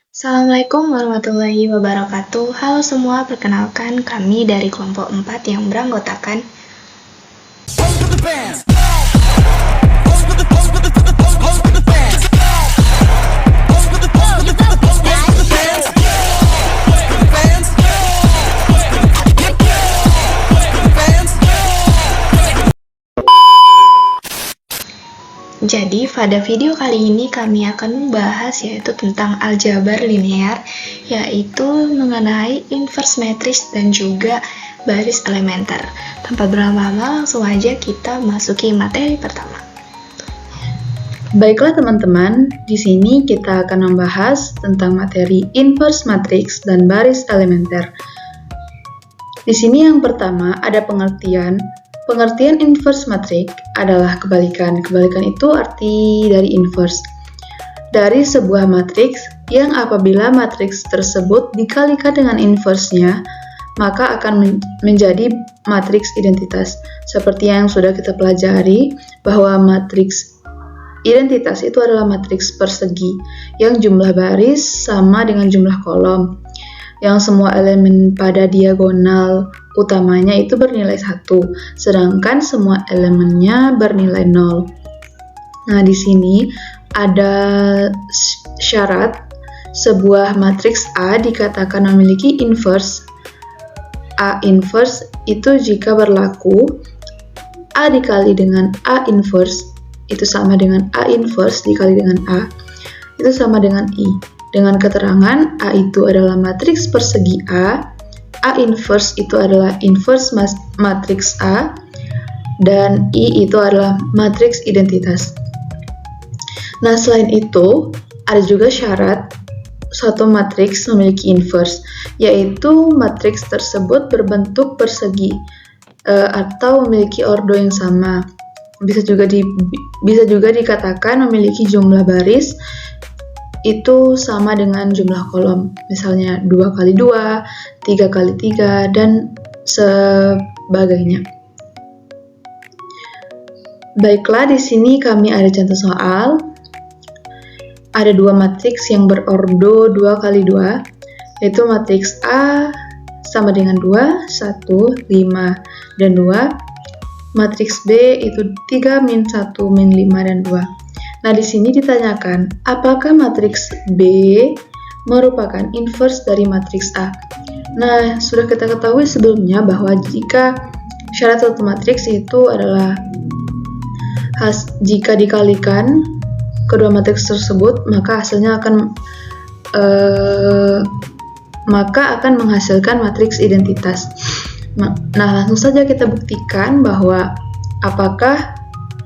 Assalamualaikum warahmatullahi wabarakatuh. Halo semua, perkenalkan kami dari kelompok 4 yang beranggotakan Jadi, pada video kali ini kami akan membahas yaitu tentang aljabar linear, yaitu mengenai inverse matrix dan juga baris elementer. Tanpa berlama-lama, langsung aja kita masuki materi pertama. Baiklah teman-teman, di sini kita akan membahas tentang materi inverse matrix dan baris elementer. Di sini yang pertama ada pengertian. Pengertian inverse matrix adalah kebalikan. Kebalikan itu arti dari inverse. Dari sebuah matriks yang apabila matriks tersebut dikalikan dengan inverse-nya, maka akan menjadi matriks identitas. Seperti yang sudah kita pelajari, bahwa matriks identitas itu adalah matriks persegi yang jumlah baris sama dengan jumlah kolom, yang semua elemen pada diagonal utamanya itu bernilai 1, sedangkan semua elemennya bernilai 0. Nah, di sini ada syarat sebuah matriks A dikatakan memiliki inverse. A inverse itu jika berlaku A dikali dengan A inverse itu sama dengan A inverse dikali dengan A itu sama dengan I. Dengan keterangan A itu adalah matriks persegi A inverse itu adalah inverse matriks A, dan I itu adalah matriks identitas. Nah, selain itu, ada juga syarat suatu matriks memiliki inverse, yaitu matriks tersebut berbentuk persegi atau memiliki ordo yang sama. Bisa juga dikatakan memiliki jumlah baris itu sama dengan jumlah kolom, misalnya 2 kali 2, 3 kali 3, dan sebagainya. Baiklah, di sini kami ada contoh soal. Ada dua matriks yang berordo 2 kali 2, yaitu matriks A sama dengan 2, 1, 5, dan 2. Matriks B itu 3, min 1, min 5, dan 2. Nah, di sini ditanyakan, apakah matriks B merupakan inverse dari matriks A? Nah, sudah kita ketahui sebelumnya bahwa jika syarat suatu matriks itu adalah jika dikalikan kedua matriks tersebut, maka hasilnya akan menghasilkan matriks identitas. Nah, langsung saja kita buktikan bahwa apakah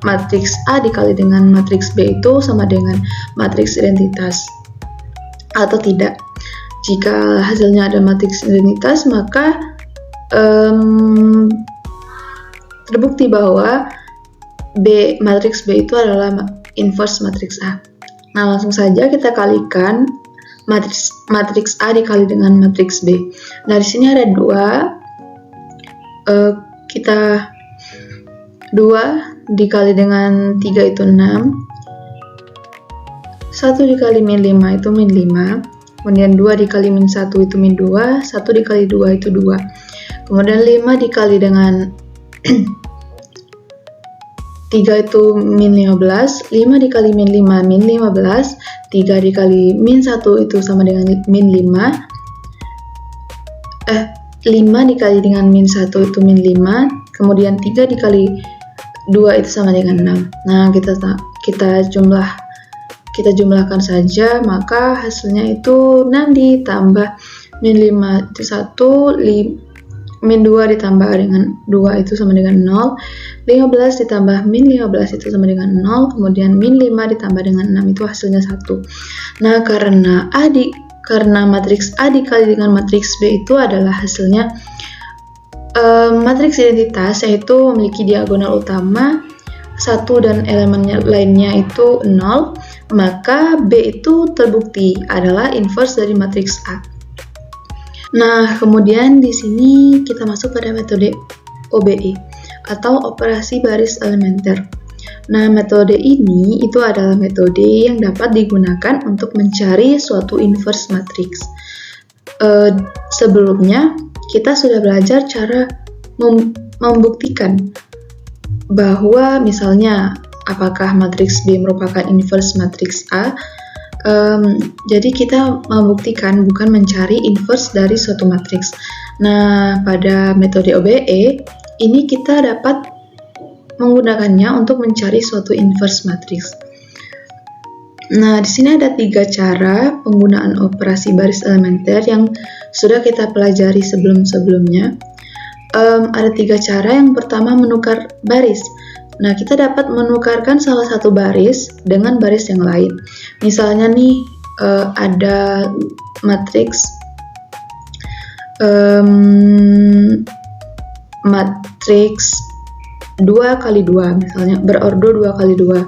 matriks A dikali dengan matriks B itu sama dengan matriks identitas atau tidak. Jika hasilnya ada matriks identitas, maka terbukti bahwa matriks B itu adalah inverse matriks A. Nah, langsung saja kita kalikan matriks A dikali dengan matriks B. Nah, di sini ada 2 dikali dengan 3 itu 6, 1 dikali min 5 itu min 5, kemudian 2 dikali min 1 itu min 2, 1 dikali 2 itu 2, kemudian 5 dikali dengan 3 itu min 15, 5 dikali min 5 min 15, 3 dikali min 1 itu sama dengan min 5, 5 dikali dengan min 1 itu min 5, kemudian 3 dikali 2 itu sama dengan 6. Nah, kita jumlahkan saja, maka hasilnya itu 6 ditambah min 5 itu 1, min 2 ditambah dengan 2 itu sama dengan 0, 15 ditambah min 15 itu sama dengan 0, kemudian min 5 ditambah dengan 6 itu hasilnya 1. Nah, karena matriks A dikali dengan matriks B itu adalah hasilnya matriks identitas, yaitu memiliki diagonal utama 1 dan elemen lainnya itu 0, maka B itu terbukti adalah inverse dari matriks A. Nah, kemudian di sini kita masuk pada metode OBE atau operasi baris elementer. Nah, metode ini itu adalah metode yang dapat digunakan untuk mencari suatu inverse matrix. Sebelumnya, kita sudah belajar cara membuktikan bahwa misalnya apakah matriks B merupakan inverse matriks A. Jadi kita membuktikan, bukan mencari inverse dari suatu matriks. Nah, pada metode OBE ini kita dapat menggunakannya untuk mencari suatu inverse matriks. Nah, di sini ada 3 cara penggunaan operasi baris elementer yang sudah kita pelajari sebelum-sebelumnya. Ada 3 cara. Yang pertama, menukar baris. Nah, kita dapat menukarkan salah satu baris dengan baris yang lain. Misalnya nih, ada matriks matriks 2 kali 2, misalnya berordo 2 kali 2.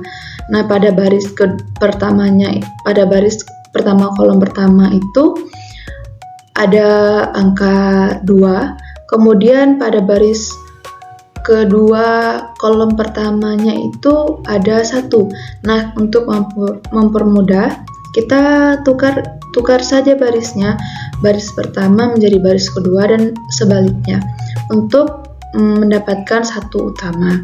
Nah, pada baris pertama kolom pertama itu ada angka 2, kemudian pada baris kedua kolom pertamanya itu ada 1. Nah, untuk mempermudah, kita tukar saja barisnya. Baris pertama menjadi baris kedua dan sebaliknya untuk mendapatkan 1 utama.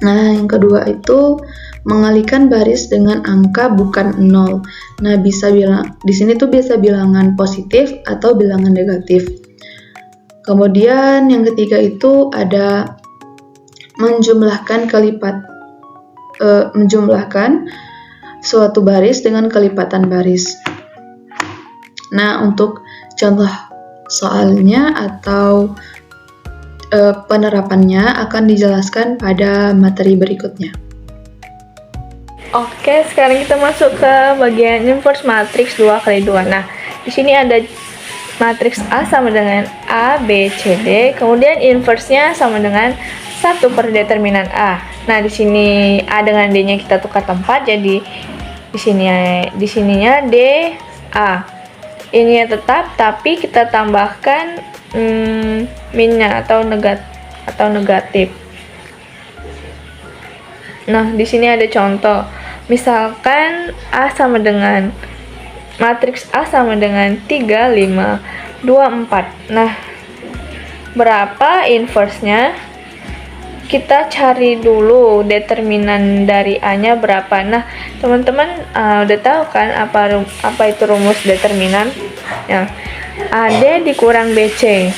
Nah, yang kedua itu mengalihkan baris dengan angka bukan 0. Nah, di sini tuh bisa bilangan positif atau bilangan negatif. Kemudian yang ketiga itu ada menjumlahkan suatu baris dengan kelipatan baris. Nah, untuk contoh soalnya atau penerapannya akan dijelaskan pada materi berikutnya. Oke, sekarang kita masuk ke bagian inverse matrix 2 kali 2. Nah, di sini ada matriks A sama dengan A, B, C, D. Kemudian inverse-nya sama dengan 1 per determinan A. Nah, di sini A dengan D-nya kita tukar tempat, jadi di sininya D, A. Ini tetap, tapi kita tambahkan minnya atau negatif. Nah, di sini ada contoh. Misalkan matriks A sama dengan 3, 5, 2, 4. Nah, berapa inverse-nya? Kita cari dulu determinan dari A-nya berapa. Nah, teman-teman udah tahu kan apa itu rumus determinan? Ya, AD dikurang BC.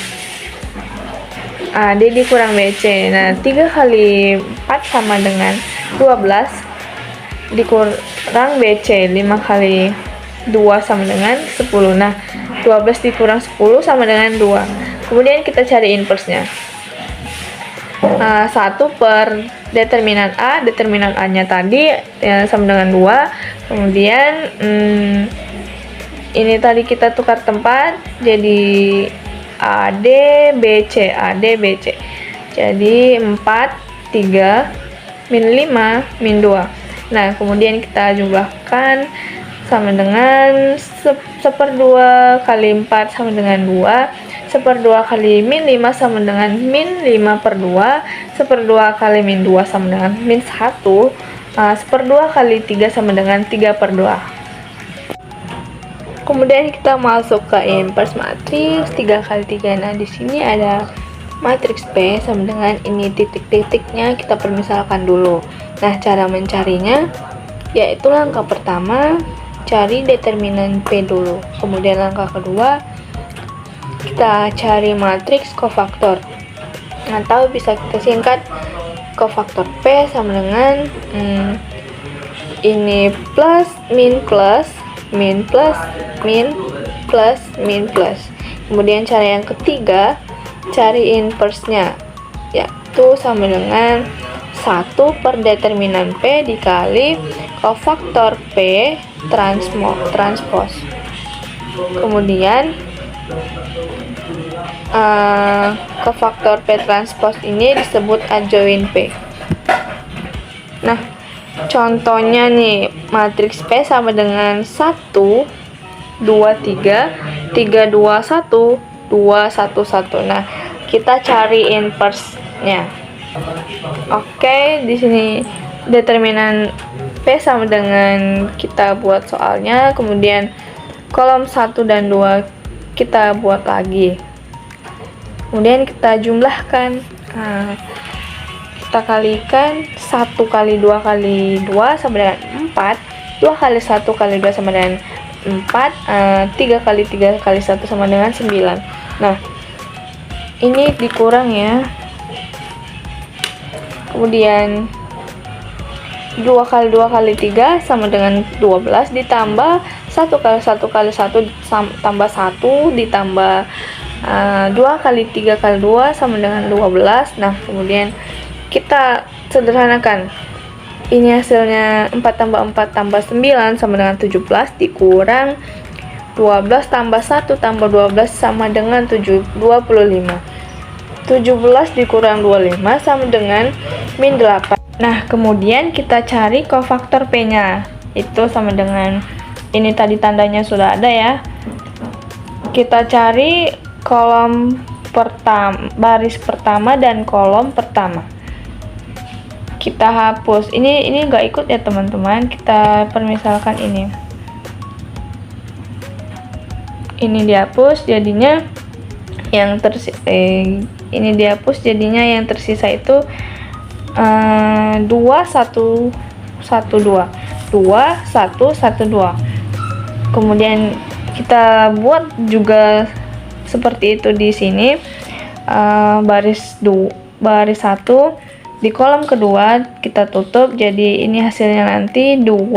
AD dikurang BC. Nah, 3 kali 4 sama dengan 12 dikurang BC. 5 kali 2 sama dengan 10. Nah, 12 dikurang 10 sama dengan 2. Kemudian kita cari inverse-nya. 1 per determinan A-nya tadi sama dengan 2. Kemudian ini tadi kita tukar tempat jadi AD BC. Jadi 4, 3, min 5, min 2. Nah, kemudian kita jumlahkan sama dengan 1/2 kali 4 sama dengan 2. 1/2 kali min 5 sama dengan min 5/2. 1/2 kali min 2 sama dengan min 1. 1/2 kali 3 sama dengan 3/2. Kemudian kita masuk ke inverse matrix 3 kali 3. Nah, di sini ada matriks P sama dengan ini titik-titiknya kita permisalkan dulu. Nah, cara mencarinya yaitu langkah pertama cari determinan P dulu. Kemudian langkah kedua kita cari matriks kofaktor, atau bisa kita singkat kofaktor P sama dengan ini plus min plus min plus min plus min plus. Kemudian cara yang ketiga cari inverse-nya, yaitu sama dengan 1 per determinan P dikali kofaktor P transpos. Kemudian kofaktor P transpos ini disebut adjoint P. Nah, contohnya nih, matriks P sama dengan 1, 2, 3, 3, 2, 1, 2, 1, 1. Nah, kita cari inverse-nya. Oke, di sini determinan P sama dengan kita buat soalnya, kemudian kolom 1 dan 2 kita buat lagi, kemudian kita jumlahkan. Nah, kita kalikan 1 kali 2 kali 2 sama dengan 4, 2 kali 1 kali 2 sama dengan 4, 3 kali 3 kali 1 sama dengan 9. Nah, ini dikurang ya. Kemudian 2 kali 2 kali 3 sama dengan 12, ditambah 1 kali 1 kali 1 tambah 1, ditambah 2 kali 3 kali 2 sama dengan 12. Nah, kemudian kita sederhanakan. Ini hasilnya 4 tambah 4 tambah 9 sama dengan 17, dikurang 12 tambah 1 tambah 12 sama dengan 25. 17 dikurang 25 sama dengan min 8. Nah, kemudian kita cari kofaktor P-nya. Itu sama dengan ini tadi tandanya sudah ada ya. Kita cari kolom pertama, baris pertama dan kolom pertama. Kita hapus. Ini nggak ikut ya teman-teman. Kita permisalkan ini. Ini dihapus, jadinya yang ini dihapus, jadinya yang tersisa itu 2 1 1 2 2 1 1 2. Kemudian kita buat juga seperti itu di sini, baris 1 di kolom kedua kita tutup, jadi ini hasilnya nanti 3 1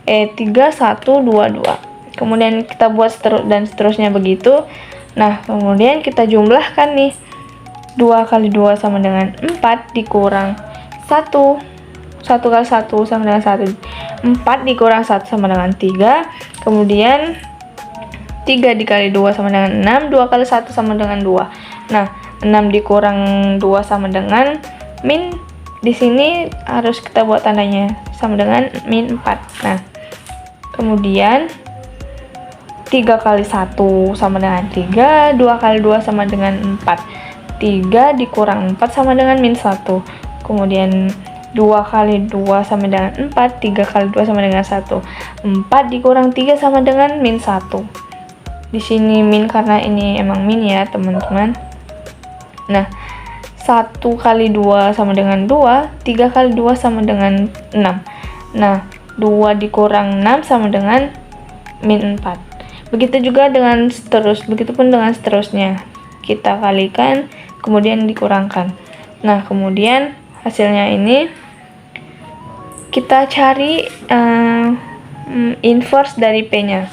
2 2. Kemudian kita buat dan seterusnya begitu. Nah, kemudian kita jumlahkan nih, 2 kali 2 sama dengan 4 dikurang 1 kali 1 sama dengan 1, 4 dikurang 1 sama dengan 3, kemudian 3 dikali 2 sama dengan 6, 2 kali 1 sama dengan 2. Nah, 6 dikurang 2 sama dengan min, di sini harus kita buat tandanya sama dengan min 4. Nah, kemudian 3 kali 1 sama dengan 3, 2 kali 2 sama dengan 4, 3 dikurang 4 sama dengan min 1, kemudian 2 kali 2 sama dengan 4, 3 kali 2 sama dengan 1, 4 dikurang 3 sama dengan min 1. Di sini min karena ini emang min ya teman-teman. Nah, 1 kali 2 sama dengan 2, 3 kali 2 sama dengan 6. Nah, 2 dikurang 6 sama dengan min 4. Begitu juga dengan begitupun dengan seterusnya. Kita kalikan, kemudian dikurangkan. Nah, kemudian hasilnya ini kita cari inverse dari P-nya,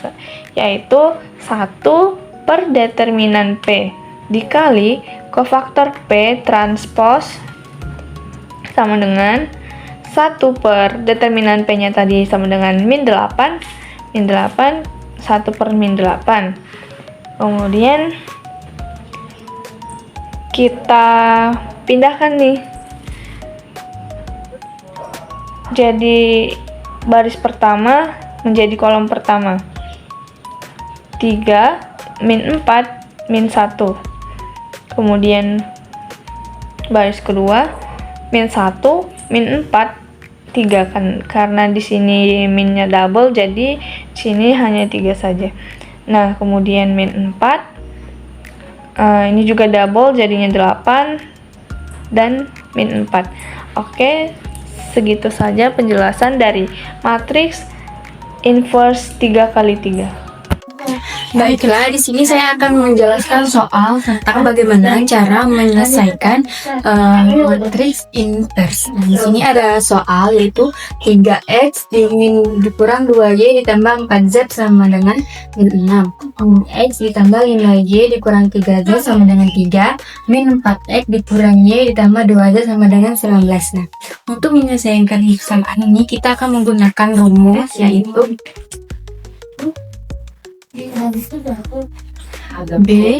yaitu 1 per determinan P dikali kofaktor P transpose sama dengan 1 per determinan P-nya tadi sama dengan min 8, 1 per min 8. Kemudian kita pindahkan nih, jadi baris pertama menjadi kolom pertama, 3 min 4 min 1, kemudian baris kedua min 1 min 4 3, kan karena di sini minnya double, jadi sini hanya 3 saja. Nah, kemudian min 4, ini juga double, jadinya 8 dan min 4. Oke, segitu saja penjelasan dari matriks inverse 3 kali 3. Baiklah, di sini saya akan menjelaskan soal tentang bagaimana cara menyelesaikan matriks inverse. Nah, di sini ada soal yaitu 3x dikurang 2y ditambah 4z sama dengan min 6. X ditambah 5y dikurang 3z sama dengan 3. Min 4x dikurang y ditambah 2z sama dengan 19. Nah, untuk menyelesaikan persamaan ini kita akan menggunakan rumus yaitu B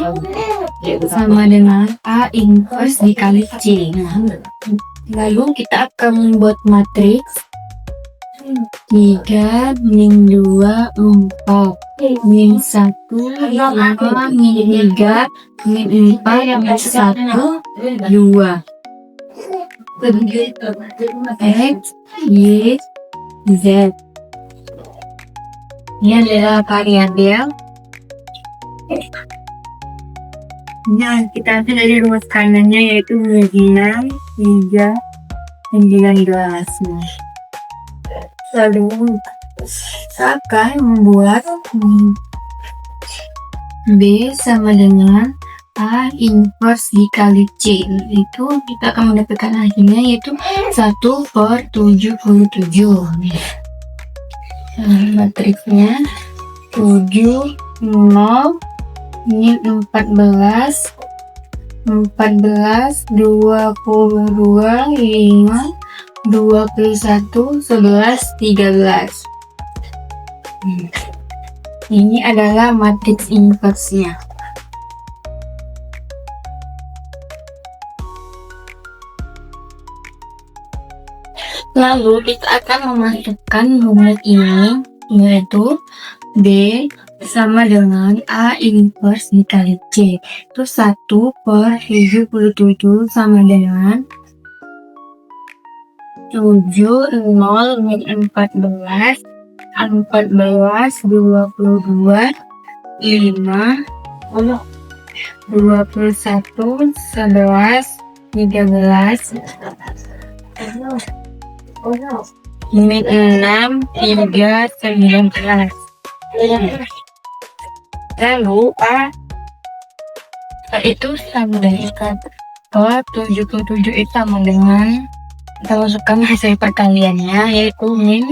sama dengan A inverse dikali C. Nah, lalu kita akan membuat matriks 3 min 2 4 min 1 5 min 3 min 4 min 1 2. X, Y, Z. Ini adalah variabel. Nah, kita ambil dari rumus kanannya yaitu 6, 3, 19. Lalu kita akan membuat B sama dengan A inverse dikali C. Itu kita akan mendapatkan hasilnya yaitu 1/77. Matriksnya 7, 0, ini 14, 14, 22, 5, 21, 11, 13. Ini adalah matriks inverse-nya. Lalu kita akan memasukkan rumus ini yaitu B sama dengan A inverse dikali C. Itu 1/77 sama dengan 7, 0, 14, 14, 22, 5, 21, 11, 13, Limit 6, 3, 19. Lalu A itu sama dengan 77 itu sama dengan kita masukkan hasil perkaliannya yaitu min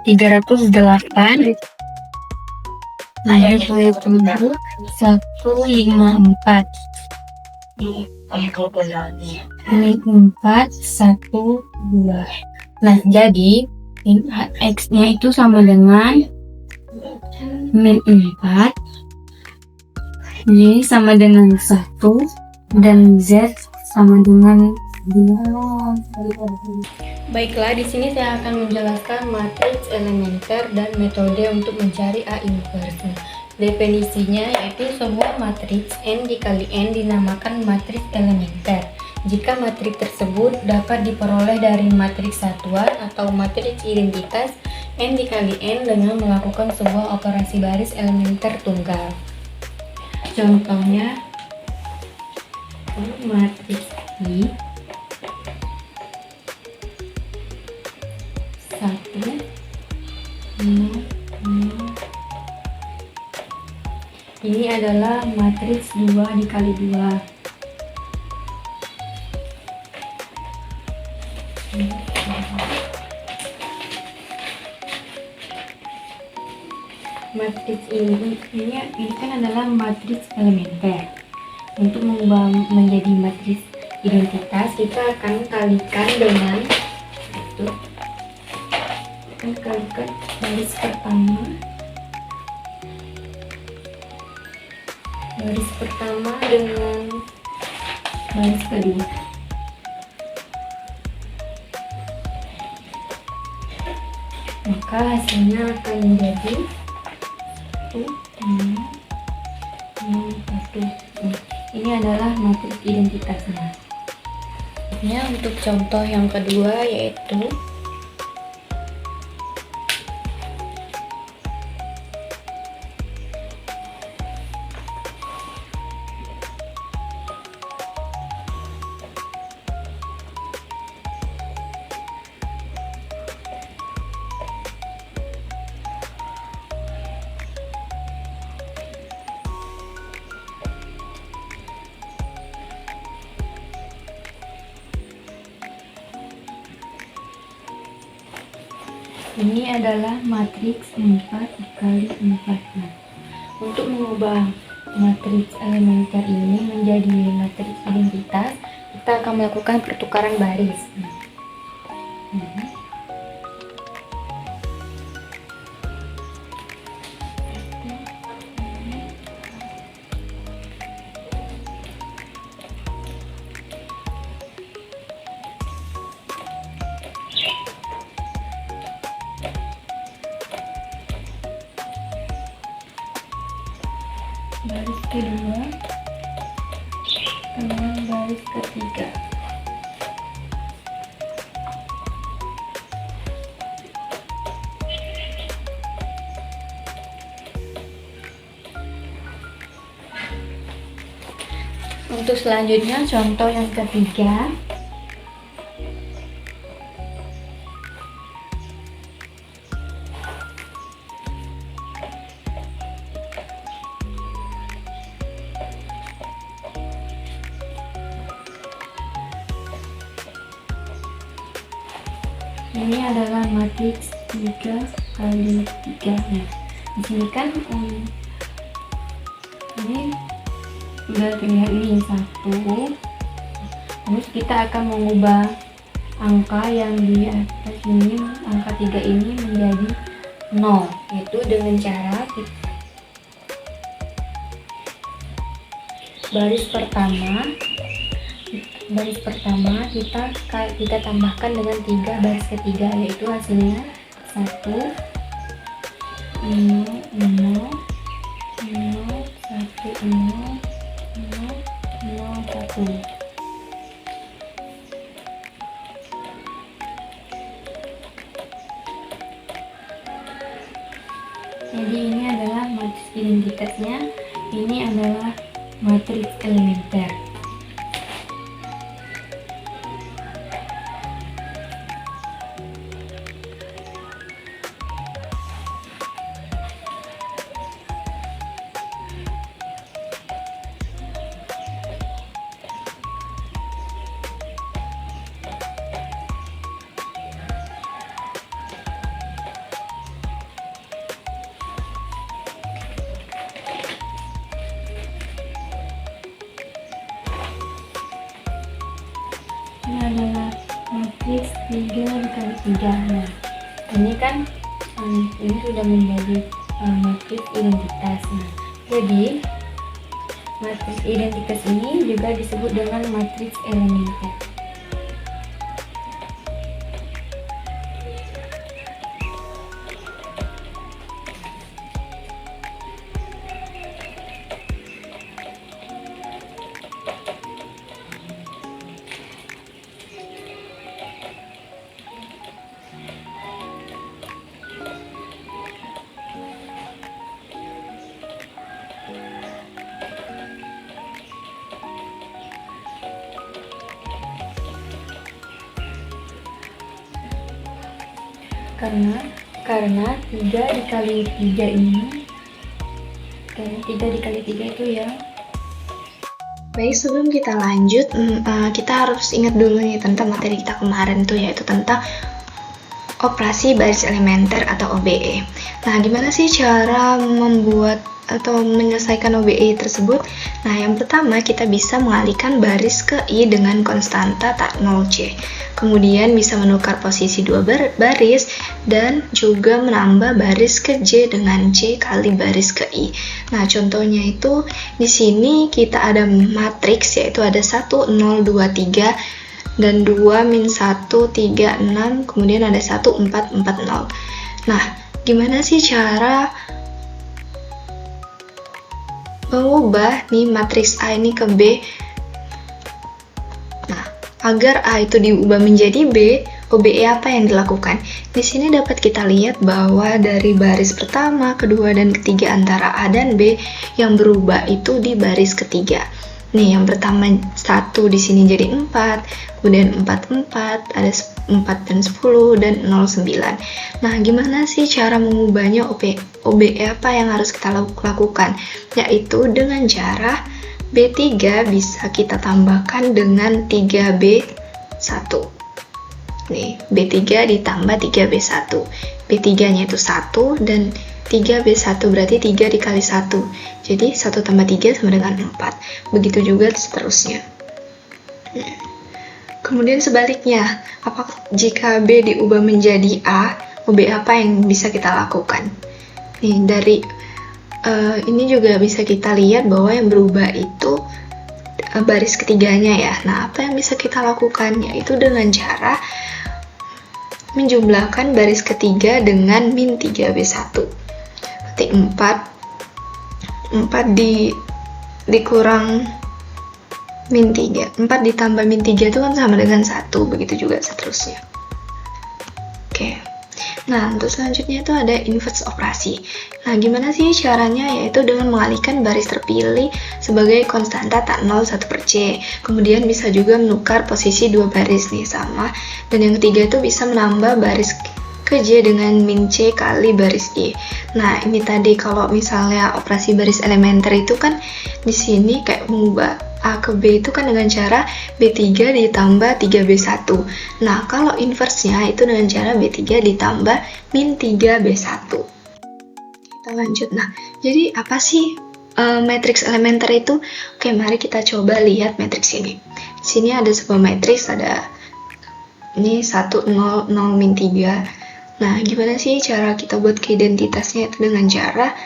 308 lalu 154. Min 4, 1, 2. Nah, jadi X-nya itu sama dengan min 4, Y sama dengan 1, dan Z sama dengan 2. Baiklah, di sini saya akan menjelaskan matriks elementer dan metode untuk mencari A inverse. Definisinya yaitu semua matriks N dikali N dinamakan matriks elementer. Jika matriks tersebut dapat diperoleh dari matriks satuan atau matriks identitas N dikali N dengan melakukan sebuah operasi baris elementer tunggal. Contohnya, matriks I 1, 0, 0. Ini adalah matriks 2 dikali 2. Matriks ini kan adalah matriks elementer. Untuk mengubah menjadi matriks identitas, kita akan kalikan dengan itu. Kita kalikan baris pertama, dengan baris kedua. Maka hasilnya akan menjadi 1, 1. Ini adalah matriks identitasnya. Untuk contoh yang kedua yaitu ini adalah matriks 4 dikali 4. Untuk mengubah matriks elementer ini menjadi matriks identitas, kita akan melakukan pertukaran baris. Baris kedua dengan baris ketiga. Untuk selanjutnya contoh yang ketiga. Ini adalah matriks 3 kali 3. Nah, di sini kan ini udah terlihat ini 1. Terus kita akan mengubah angka yang di atas ini, angka 3 ini menjadi 0, yaitu dengan cara baris pertama kita tambahkan dengan 3 baris ketiga, yaitu hasilnya 1 0 0 0 1 0 0 0 1. Jadi ini adalah matriks identitasnya, ini adalah matriks elementer. Ini adalah matriks 3 dikali 3. Nah, ini kan ini sudah menjadi matriks identitas. Nah, jadi matriks identitas ini juga disebut dengan matriks elementer. Karena 3 dikali 3 ini, karena 3 dikali 3 itu ya. Baik, sebelum kita lanjut, kita harus ingat dulu nih tentang materi kita kemarin tuh, yaitu tentang operasi baris elementer atau OBE. Nah, gimana sih cara membuat atau menyelesaikan OBE tersebut? Nah, yang pertama kita bisa mengalihkan baris ke I dengan konstanta tak 0C. Kemudian bisa menukar posisi dua baris dan juga menambah baris ke J dengan C kali baris ke I. Nah, contohnya itu di sini kita ada matriks, yaitu ada 1 0 2 3 dan 2 min 1 3 6, kemudian ada 1 4 4 0. Nah, gimana sih cara mengubah nih matriks A ini ke B? Nah, agar A itu diubah menjadi B, OBE apa yang dilakukan? Di sini dapat kita lihat bahwa dari baris pertama, kedua, dan ketiga antara A dan B yang berubah itu di baris ketiga. Nih, yang pertama 1 di sini jadi 4, kemudian 4 4, ada 4 dan 10 dan 0 9. Nah, gimana sih cara mengubahnya? OBE apa yang harus kita lakukan? Yaitu dengan cara B3 bisa kita tambahkan dengan 3B1. Nih, B3 ditambah 3B1. B3-nya itu 1 dan 3B1 berarti 3 dikali 1. Jadi 1 tambah 3 sama dengan 4. Begitu juga seterusnya. Kemudian sebaliknya, apakah jika B diubah menjadi A, OB apa yang bisa kita lakukan? Nih, dari ini juga bisa kita lihat bahwa yang berubah itu baris ketiganya ya. Nah, apa yang bisa kita lakukan? Yaitu dengan cara menjumlahkan baris ketiga dengan min 3B1. Berarti 4 dikurang min 3. 4 ditambah min 3 itu kan sama dengan 1, begitu juga seterusnya. Oke. Nah, untuk selanjutnya itu ada inverse operasi. Nah, gimana sih caranya? Yaitu dengan mengalihkan baris terpilih sebagai konstanta tak 0 1 per C. Kemudian bisa juga menukar posisi dua baris nih sama. Dan yang ketiga itu bisa menambah baris ke J dengan min C kali baris I. Nah, ini tadi kalau misalnya operasi baris elementer itu kan di sini kayak mengubah A ke B itu kan dengan cara B3 ditambah 3B1. Nah, kalau inversnya itu dengan cara B3 ditambah min 3B1. Kita lanjut. Nah, jadi apa sih matriks elementer itu? Oke, mari kita coba lihat matriks ini. Di sini ada sebuah matriks, ada ini 1, 0, 0, min 3. Nah, gimana sih cara kita buat ke identitasnya? Itu dengan cara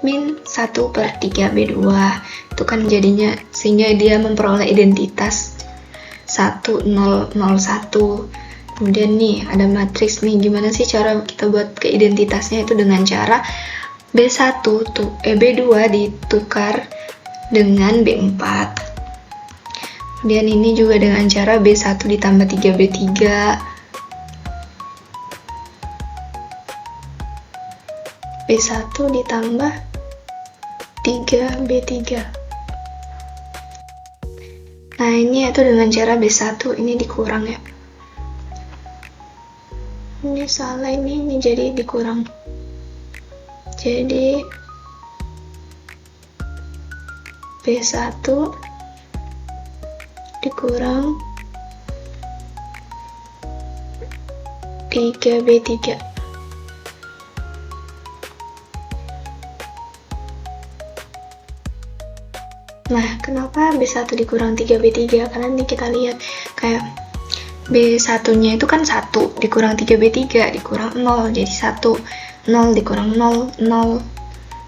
min 1 per 3B2. Itu kan jadinya, sehingga dia memperoleh identitas 1, 0, 0, 1. Kemudian nih, ada matriks nih. Gimana sih cara kita buat ke identitasnya? Itu dengan cara B1 B2 ditukar dengan B4. Kemudian ini juga dengan cara B1 ditambah 3B3. B1 ditambah 3B3. Nah, ini itu dengan cara B1 ini dikurang ya. Ini salah, ini jadi dikurang. Jadi B1 dikurang 3B3. Nah, kenapa B1 dikurang 3B3? Karena ini kita lihat kayak B1-nya itu kan 1 dikurang 3B3 dikurang 0 jadi 1. 0 dikurang 0, 0.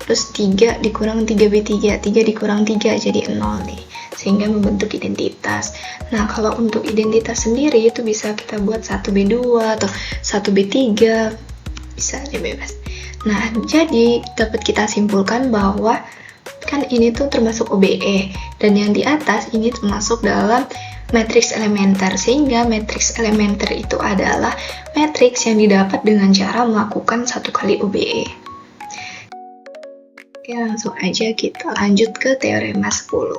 Terus 3 dikurang 3B3, 3 dikurang 3 jadi 0 nih. Sehingga membentuk identitas. Nah, kalau untuk identitas sendiri itu bisa kita buat 1B2 atau 1B3. Bisa aja bebas. Nah, jadi dapat kita simpulkan bahwa kan ini tuh termasuk OBE dan yang di atas ini termasuk dalam matriks elementer, sehingga matriks elementer itu adalah matriks yang didapat dengan cara melakukan 1 kali OBE. Oke, langsung aja kita lanjut ke teorema 10.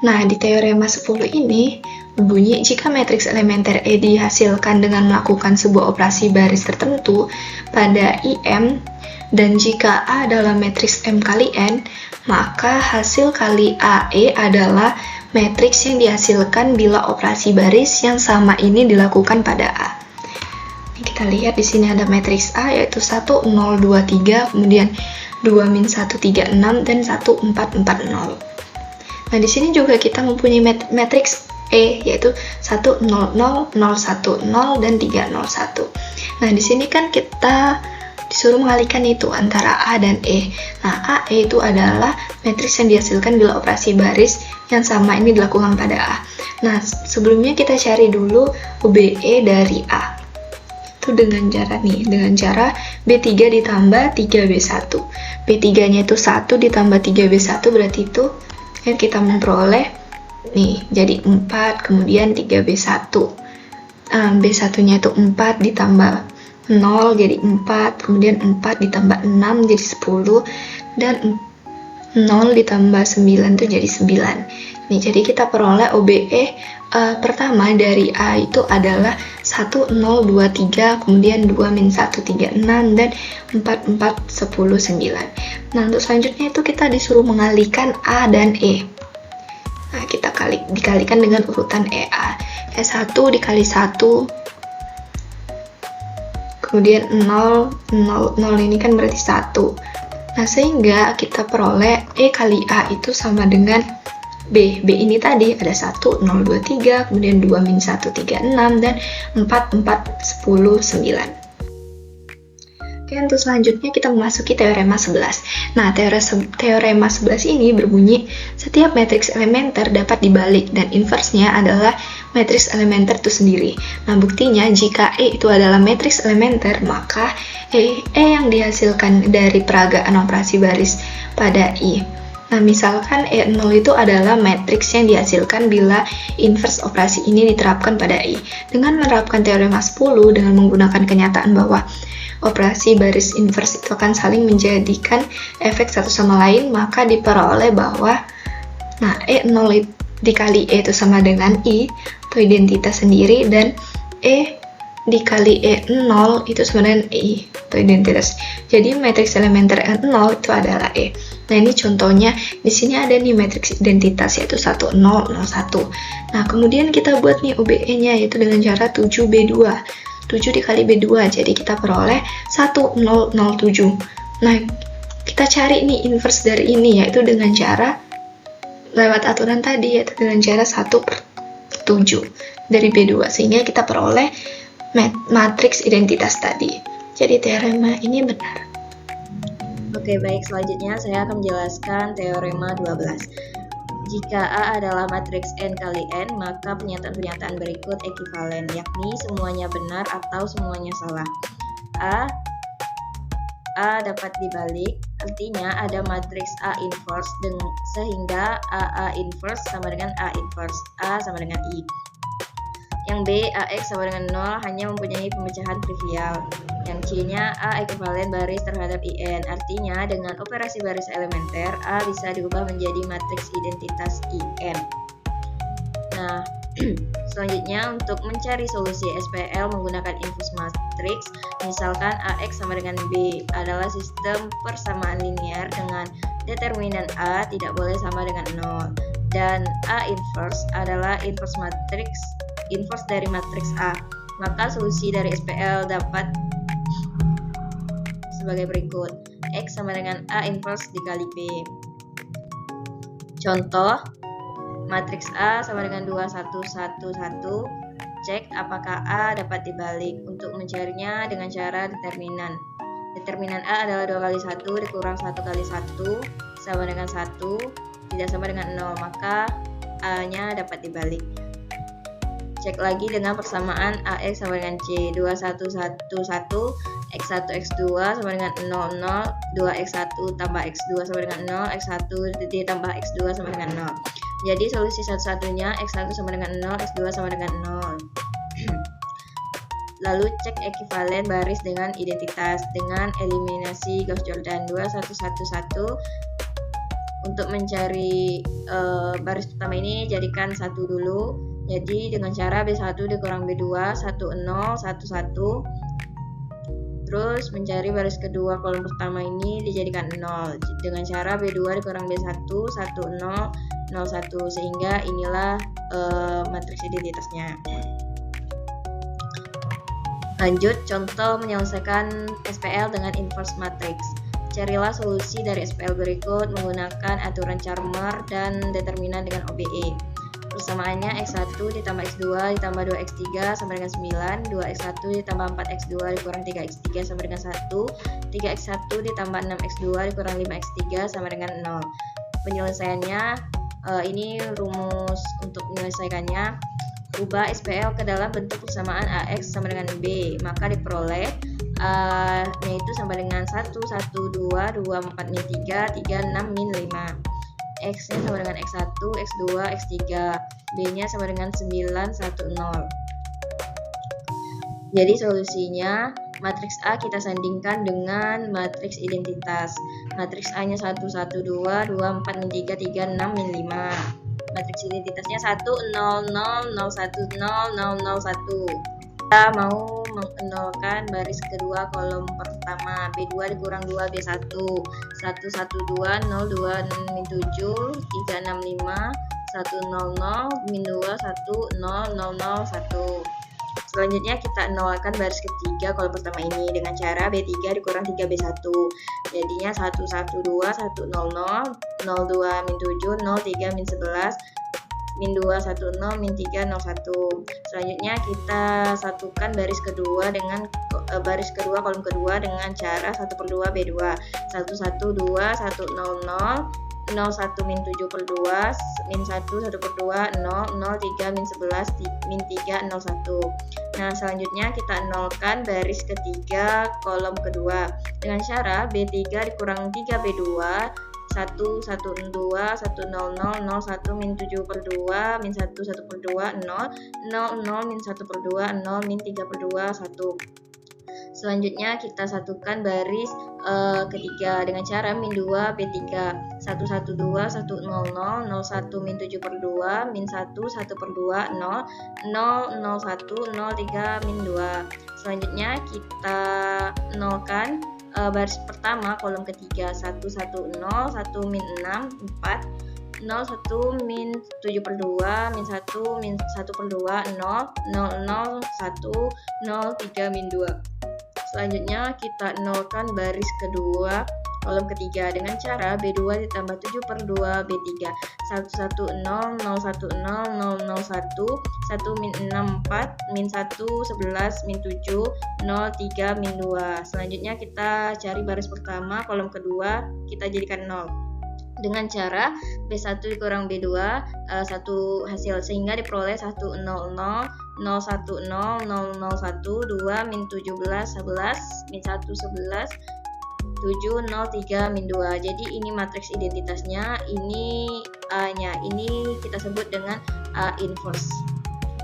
Nah, di teorema 10 ini berbunyi jika matriks elementer E dihasilkan dengan melakukan sebuah operasi baris tertentu pada IM dan jika A adalah matriks M kali N, maka hasil kali AE adalah matriks yang dihasilkan bila operasi baris yang sama ini dilakukan pada A. Ini kita lihat di sini ada matriks A yaitu 1, 0, 2, 3, kemudian 2, min 1, 3, 6, dan 1, 4, 4, 0. Nah, di sini juga kita mempunyai matriks E yaitu 1, 0, 0, 0, 1, 0, dan 3, 0, 1. Nah, di sini kan kita disuruh mengalihkan itu antara A dan E. Nah, AE itu adalah matriks yang dihasilkan bila operasi baris yang sama ini dilakukan pada A. Nah, sebelumnya kita cari dulu OBE dari A. Itu dengan cara B3 ditambah 3B1. B3-nya itu 1 ditambah 3B1 berarti itu kan kita memperoleh nih, jadi 4, kemudian 3B1. B1-nya itu 4 ditambah 0 jadi 4, kemudian 4 ditambah 6 jadi 10, dan 0 ditambah 9 itu jadi 9. Nih, jadi kita peroleh OBE pertama dari A itu adalah 1, 0, 2, 3, kemudian 2, min 1, 3, 6, dan 4, 4, 10, 9. Nah, untuk selanjutnya itu kita disuruh mengalihkan A dan E. Nah, kita dikalikan dengan urutan EA. E1 dikali 1, kemudian 0, 0, 0 ini kan berarti 1. Nah, sehingga kita peroleh E kali A itu sama dengan B. B ini tadi ada 1, 0, 2, 3, kemudian 2, min 1, 3, 6, dan 4, 4, 10, 9. Oke, untuk selanjutnya kita memasuki teorema 11. Nah, teorema 11 ini berbunyi setiap matriks elementer dapat dibalik dan inversnya adalah matriks elementer itu sendiri. Nah, buktinya jika E itu adalah matriks elementer, maka E yang dihasilkan dari peragaan operasi baris pada I. Nah, misalkan E0 itu adalah matriks yang dihasilkan bila inverse operasi ini diterapkan pada I. Dengan menerapkan teorema 10 dengan menggunakan kenyataan bahwa operasi baris inverse itu akan saling menjadikan efek satu sama lain, maka diperoleh bahwa E0 dikali E itu sama dengan I atau identitas sendiri, dan E dikali E0 itu sama dengan I atau identitas. Jadi matriks elementer E0 itu adalah E. Nah, ini contohnya. Di sini ada nih matriks identitas yaitu 1 0 0 1. Nah, kemudian kita buat nih OBE-nya yaitu dengan cara 7B2. 7 dikali B2. Jadi kita peroleh 1007. Nah, kita cari nih inverse dari ini yaitu dengan cara lewat aturan tadi, yaitu dengan cara 1/7 dari B2, sehingga kita peroleh matriks identitas tadi. Jadi teorema ini benar. Oke, baik, selanjutnya saya akan menjelaskan teorema 12. Jika A adalah matriks N kali N, maka pernyataan-pernyataan berikut ekivalen, yakni semuanya benar atau semuanya salah. A dapat dibalik, artinya ada matriks A inverse sehingga A inverse sama dengan A inverse, A sama dengan I. Yang B, AX sama dengan 0 hanya mempunyai pemecahan trivial. Yang C-nya A ekivalen baris terhadap IN, artinya dengan operasi baris elementer A bisa diubah menjadi matriks identitas IN. Nah, selanjutnya untuk mencari solusi SPL menggunakan inverse matrix, misalkan AX sama dengan B adalah sistem persamaan linear dengan determinan A tidak boleh sama dengan 0, dan A inverse adalah inverse dari matriks A, maka solusi dari SPL dapat sebagai berikut. X sama dengan A inverse dikali B. Contoh, matriks A sama dengan 2 1 1 1. Cek apakah A dapat dibalik. Untuk mencarinya dengan cara determinan. Determinan A adalah 2 kali 1 dikurang 1 kali 1 sama dengan 1, tidak sama dengan 0, maka A-nya dapat dibalik. Cek lagi dengan persamaan AX sama dengan C. 2 1 1 1, X1 X2 sama dengan 0 0, 2X1 tambah X2 sama dengan 0, X1 ditambah X2 sama dengan 0. Jadi solusi satu-satunya X1 sama dengan 0, X2 sama dengan 0. Lalu cek ekivalen baris dengan identitas dengan eliminasi Gauss-Jordan. 2 1 1 1. Untuk mencari baris pertama ini jadikan 1 dulu. Jadi dengan cara B1 dikurang B2, 1 0 1 1. Terus mencari baris kedua kolom pertama ini dijadikan 0. Dengan cara B2 dikurang B1, 1 0 0 1, sehingga inilah matriks identitasnya. Lanjut, contoh menyelesaikan SPL dengan inverse matrix. Carilah solusi dari SPL berikut menggunakan aturan Chalmers dan determinan dengan OBE. Persamaannya X1 ditambah X2 ditambah 2X3 sama dengan 9, 2X1 ditambah 4X2 dikurang 3X3 sama dengan 1, 3X1 ditambah 6X2 dikurang 5X3 sama dengan 0. Penyelesaiannya, ini rumus untuk menyelesaikannya. Ubah SPL ke dalam bentuk persamaan AX sama dengan B, maka diperoleh A-nya itu sama dengan 1, 1, 2, 2, 4, min 3, 3, 6, min 5. X-nya sama dengan X1, X2, X3, B-nya sama dengan 9, 1, 0. Jadi solusinya, matriks A kita sandingkan dengan matriks identitas. Matriks A-nya 1, 1, 2, 2, 4, min 3, 3, 6, min 5. Matriks identitasnya 1, 0, 0, 0, 1, 0, 0, 0, 1. Kita mau menolkan baris kedua kolom pertama. B2 dikurang 2, B1, 1, 1, 2, 0, 2, min 7, 3, 6, 5, 1, 0, 0, min 2, 1, 0, 0, 0, 1. Selanjutnya kita nolkan baris ketiga kolom pertama ini dengan cara B3 dikurang 3B1. Jadinya 1, 1, 2, 1, 0, 0, 02, min 7, 03, min 11, min 2, 1, 0, min 3, 0, 1. Selanjutnya kita satukan baris kedua dengan baris kedua kolom kedua dengan cara 1/2 B2. 1, 1, 2, 1, 0, 0, 01 min 7/2, min 1, 1/2, 0, 03, min 11, min 3, 01. Nah, selanjutnya kita nolkan baris ketiga kolom kedua dengan cara B3 dikurang 3B2. 1, 1, 2, 1, 0, 0, 0, 1, min 7 per 2, min 1, 1 per 2, 0, 0, 0, min 1 per 2, 0, min 3 per 2, 1. Selanjutnya kita satukan baris ketiga dengan cara min 2 B3 1, 1, 2, 1, 0, 0, 0, 1, min 7 per 2, min 1, 1 per 2, 0, 0, 0, 1, 0, 3, min 2. Selanjutnya kita nolkan baris pertama kolom ketiga 1, 1, 0, 1, min 6, 4, 0, 1, min 7 per 2, min 1, min 1 per 2, 0, 0, 0, 1, 0, 3, min 2. Selanjutnya kita nolkan baris kedua kolom ketiga dengan cara B2 ditambah 7 per 2 B3 1, 1, 0, 0, 1, 0, 0, 1, 1, min 6, 4, min 1, 11, min 7, 0, 3, min 2. Selanjutnya kita cari baris pertama kolom kedua, kita jadikan 0 dengan cara B1 dikurang B2 satu hasil sehingga diperoleh 1, 0, 0, 0, 1, 0, 0, 0, 1, 2, min 17, 11, min 1, 11, 7, 0, 3, min 2. Jadi ini matriks identitasnya, ini A-nya, ini kita sebut dengan A inverse.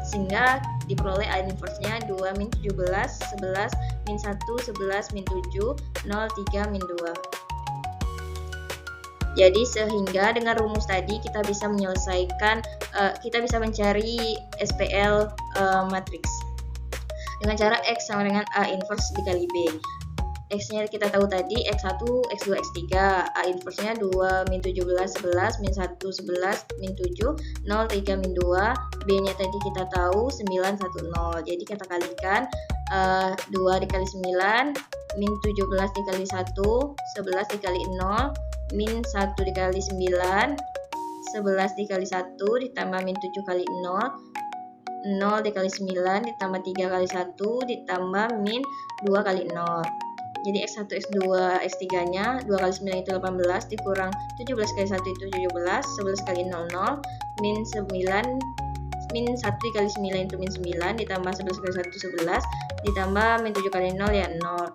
Sehingga diperoleh A inverse-nya 2, min 17, 11, min 1, 11, min 7, 0, 3, min 2. Jadi sehingga dengan rumus tadi kita bisa menyelesaikan, kita bisa mencari SPL matriks dengan cara X sama dengan A inverse dikali B. X-nya kita tahu tadi X1, X2, X3. A inverse-nya 2, min 17, 11, min 1, 11, min 7, 0, 3, min 2. B-nya tadi kita tahu 9, 1, 0. Jadi kita kalikan 2 dikali 9, min 17 dikali 1, 11 dikali 0, min 1 dikali 9, 11 dikali 1 ditambah min 7 kali 0, 0 dikali 9 ditambah 3 kali 1 ditambah min 2 kali 0. Jadi X1, X2, X3 nya 2 kali 9 itu 18 dikurang 17 kali 1 itu 17, 11 kali 0, 0, min 9, min 1 dikali 9 itu min 9 ditambah 11 kali 1 11 ditambah min 7 kali 0 ya 0.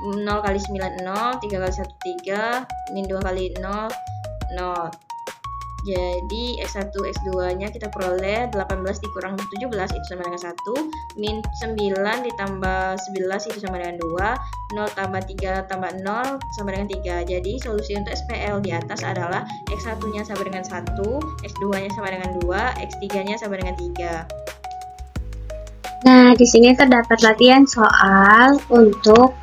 0 kali 9 0, 3 kali 1 3, min 2 kali 0 0. Jadi X1 X2 nya kita peroleh 18 dikurang 17 itu sama dengan 1, min 9 ditambah 11 itu sama dengan 2, 0 tambah 3 tambah 0 sama dengan 3. Jadi solusi untuk SPL di atas adalah X1 nya sama dengan 1, X2 nya sama dengan 2, X3 nya sama dengan 3. Nah, di sini terdapat latihan soal untuk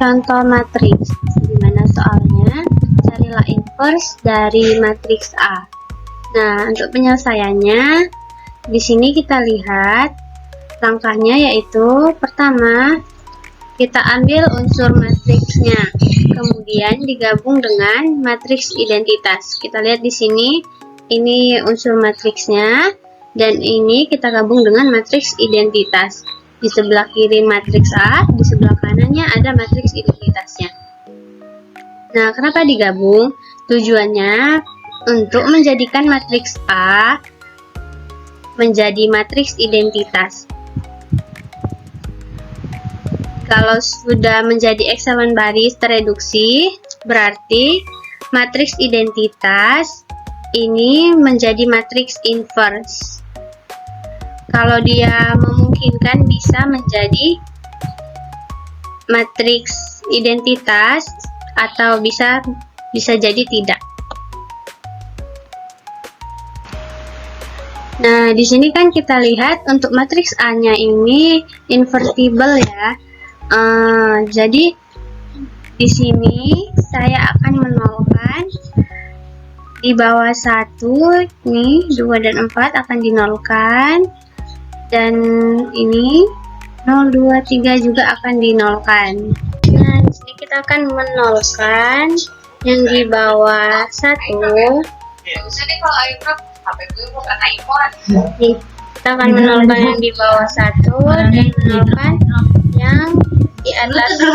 contoh matriks. Dimana soalnya carilah inverse dari matriks A. Nah, untuk penyelesaiannya di sini kita lihat langkahnya, yaitu pertama kita ambil unsur matriksnya, kemudian digabung dengan matriks identitas. Kita lihat di sini ini unsur matriksnya dan ini kita gabung dengan matriks identitas. Di sebelah kiri matriks A, di sebelah kanannya ada matriks identitasnya. Nah, kenapa digabung? Tujuannya untuk menjadikan matriks A menjadi matriks identitas. Kalau sudah menjadi ekselon baris tereduksi, berarti matriks identitas ini menjadi matriks inverse. Kalau dia memungkinkan bisa menjadi matriks identitas atau bisa jadi tidak. Nah, di sini kan kita lihat untuk matriks A-nya ini invertible ya. Jadi di sini saya akan menolkan di bawah 1 nih 2 dan 4 akan dinolkan. Dan ini 0, 2, 3 juga akan dinolkan. Nah, di sini kita akan menolkan yang di bawah 1. Nih, kita akan menolkan yang di bawah 1 dan menolkan yang di atas 1.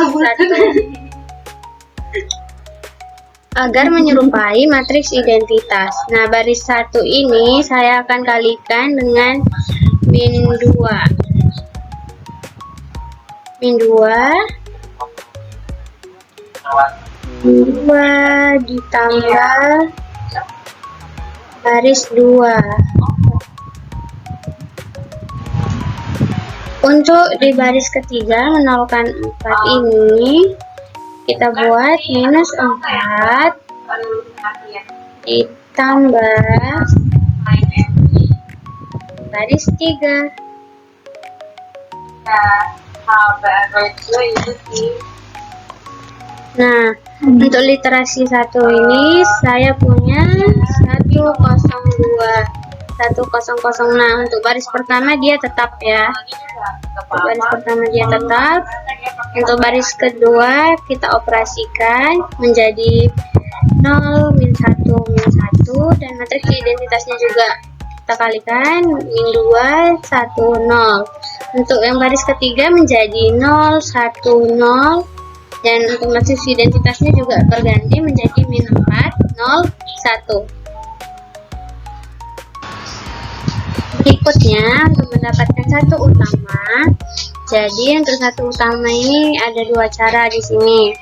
Agar menyerupai matriks identitas. Nah, baris 1 ini saya akan kalikan dengan min 2. Min 2 2 ditambah baris 2. Untuk di baris ketiga menolkan 4 ini kita buat minus 4 ditambah baris 3. Nah, untuk literasi 1 ini saya punya 102. Nah, untuk baris pertama dia tetap ya. Untuk baris kedua kita operasikan menjadi 0, min 1, dan matriks identitasnya juga kita kalikan min 2, 1, 0. Untuk yang baris ketiga menjadi 0, 1, 0, dan untuk matriks identitasnya juga berganti menjadi min 4, 0, 1. Berikutnya untuk mendapatkan satu utama, jadi untuk satu utama ini ada 2 cara di sini.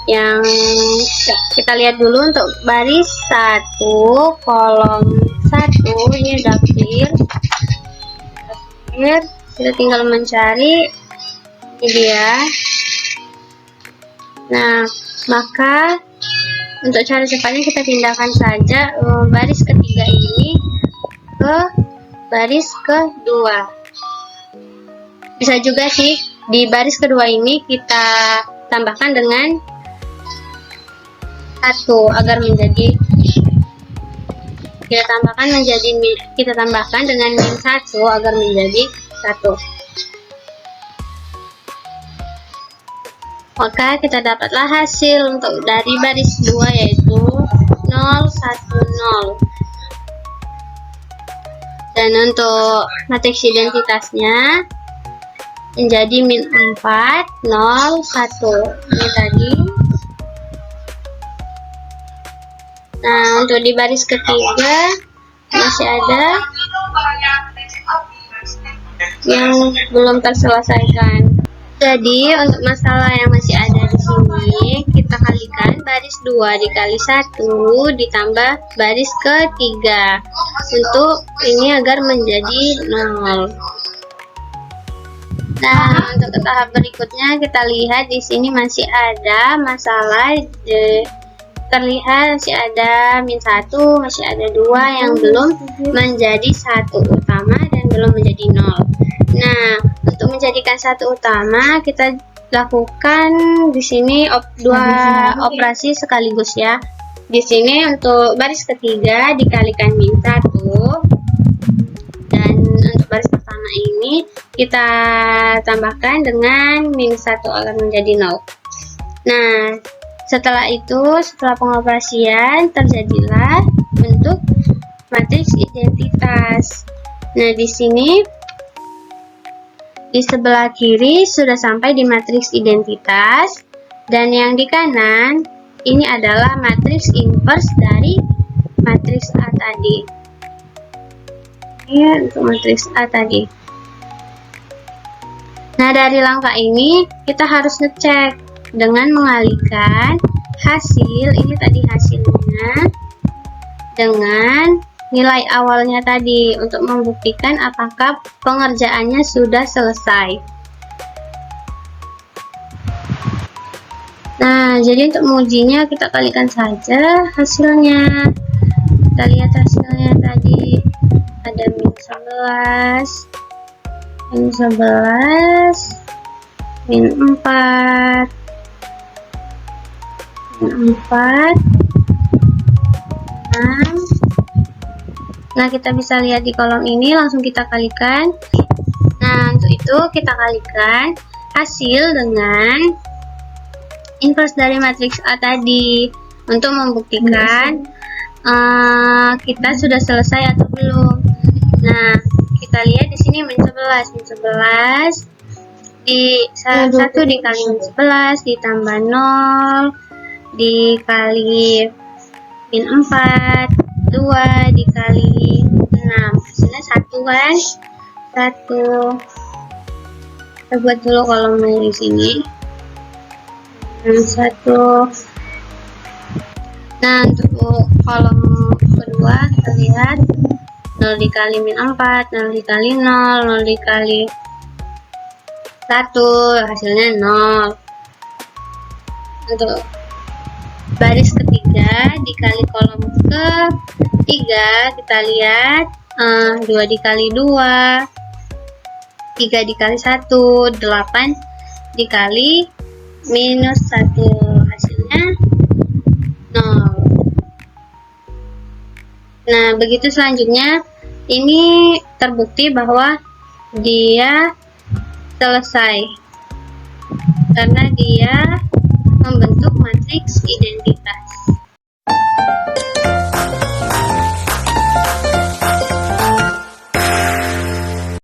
Yang kita lihat dulu untuk baris 1 kolom 1 ini udah clear. Kita tinggal mencari ini dia. Nah, maka untuk cara cepatnya kita pindahkan saja baris ketiga ini ke baris kedua. Bisa juga sih di baris kedua ini kita tambahkan dengan 1 agar menjadi kita tambahkan dengan min 1 agar menjadi 1. Maka kita dapatlah hasil untuk dari baris 2 yaitu 0, 1, 0. Dan untuk matriks identitasnya menjadi min 4, 0, 1. Ini tadi. Nah, untuk di baris ketiga masih ada yang belum terselesaikan. Jadi untuk masalah yang masih ada di sini kita kalikan baris 2 dikali 1 ditambah baris ketiga untuk ini agar menjadi 0. Nah, untuk ke tahap berikutnya kita lihat di sini masih ada masalah terlihat masih ada min 1, masih ada 2 yang belum menjadi 1 utama dan belum menjadi 0. Nah, untuk menjadikan 1 utama kita lakukan di sini 2 operasi sekaligus ya. Di sini untuk baris ketiga dikalikan min 1 dan untuk baris pertama ini kita tambahkan dengan min 1 agar menjadi 0. Nah, setelah pengoperasian terjadilah bentuk matriks identitas. Nah, di sini di sebelah kiri sudah sampai di matriks identitas dan yang di kanan ini adalah matriks inverse dari matriks A tadi. Ini untuk matriks A tadi. Nah, dari langkah ini kita harus ngecek dengan mengalihkan hasil, ini tadi hasilnya, dengan nilai awalnya tadi untuk membuktikan apakah pengerjaannya sudah selesai. Nah, jadi untuk mengujinya kita kalikan saja hasilnya. Kita lihat hasilnya tadi ada min 11, min 4, 6. Nah, kita bisa lihat di kolom ini, langsung kita kalikan. Nah, untuk itu kita kalikan hasil dengan inverse dari matriks A tadi untuk membuktikan kita sudah selesai atau belum. Nah, kita lihat di sini min 11 di 1 dikali min 11 ditambah 0 dikali min 4, 2 dikali 6, hasilnya 1 kan? 1. Kita buat dulu kolomnya di sini. 1 Nah, untuk kolom kedua kita lihat 0 dikali min 4, 0 dikali 0, 0 dikali 1, hasilnya 0. Untuk baris ketiga dikali kolom ketiga, kita lihat 2 dikali 2, 3 dikali 1, 8 dikali minus 1, hasilnya 0. Nah, begitu selanjutnya, ini terbukti bahwa dia selesai karena dia